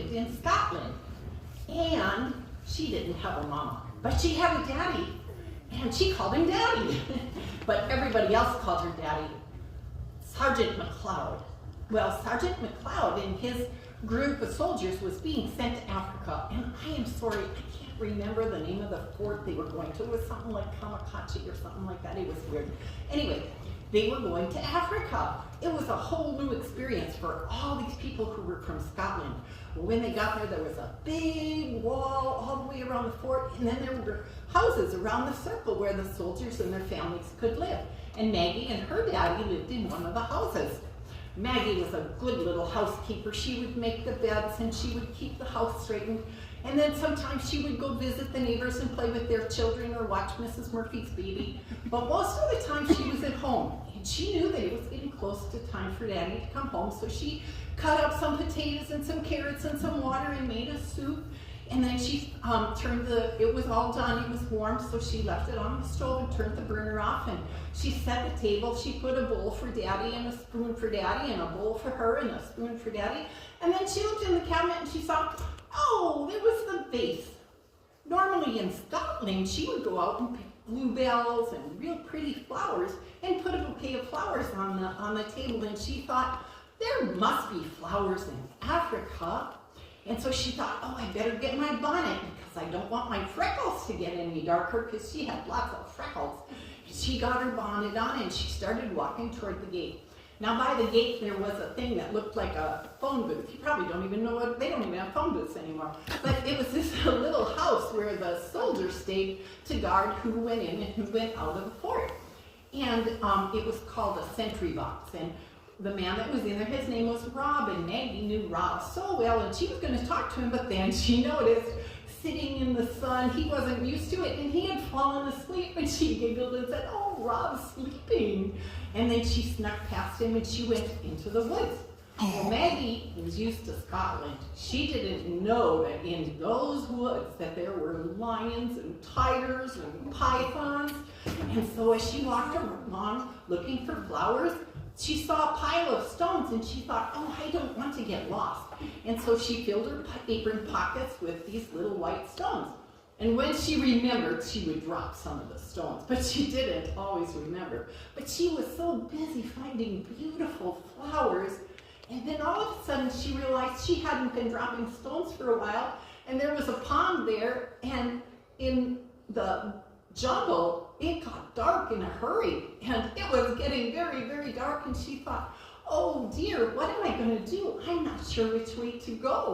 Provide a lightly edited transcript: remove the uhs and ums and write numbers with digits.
lived in Scotland. And she didn't have a mama, but she had a daddy. And she called him Daddy. But everybody else called her Daddy. Sergeant McLeod. Well, Sergeant McLeod and his group of soldiers was being sent to Africa. And I am sorry, I can't remember the name of the fort they were going to. It was something like Kamakachi or something like that. It was weird. Anyway, they were going to Africa. It was a whole new experience for all these people who were from Scotland. When they got there was a big wall all the way around the fort, and then there were houses around the circle where the soldiers and their families could live. And Maggie and her daddy lived in one of the houses. Maggie was a good little housekeeper. She would make the beds and she would keep the house straightened. And then sometimes she would go visit the neighbors and play with their children or watch Mrs. Murphy's baby. But most of the time she was at home. And she knew that it was getting close to time for Daddy to come home. So she cut up some potatoes and some carrots and some water and made a soup. And then she it was all done, it was warm, so she left it on the stove and turned the burner off, and she set the table. She put a bowl for Daddy and a spoon for Daddy and a bowl for her and a spoon for Daddy. And then she looked in the cabinet and she saw, oh, there was the vase. Normally in Scotland, she would go out and pick bluebells and real pretty flowers and put a bouquet of flowers on the table, and she thought, there must be flowers in Africa. And so she thought, oh, I better get my bonnet because I don't want my freckles to get any darker, because she had lots of freckles. She got her bonnet on and she started walking toward the gate. Now by the gate there was a thing that looked like a phone booth. You probably don't even know they don't even have phone booths anymore. But it was this little house where the soldiers stayed to guard who went in and who went out of the fort. And it was called a sentry box. And the man that was in there, his name was Rob, and Maggie knew Rob so well, and she was going to talk to him, but then she noticed sitting in the sun, he wasn't used to it, and he had fallen asleep, and she giggled and said, oh, Rob's sleeping. And then she snuck past him and she went into the woods. Well, Maggie was used to Scotland. She didn't know that in those woods that there were lions and tigers and pythons. And so as she walked along looking for flowers, she saw a pile of stones and she thought, oh, I don't want to get lost. And so she filled her apron pockets with these little white stones. And when she remembered, she would drop some of the stones, but she didn't always remember. But she was so busy finding beautiful flowers. And then all of a sudden she realized she hadn't been dropping stones for a while, and there was a pond there, and in the jungle, it got dark in a hurry, and it was getting very, very dark, and she thought, oh dear, what am I going to do? I'm not sure which way to go.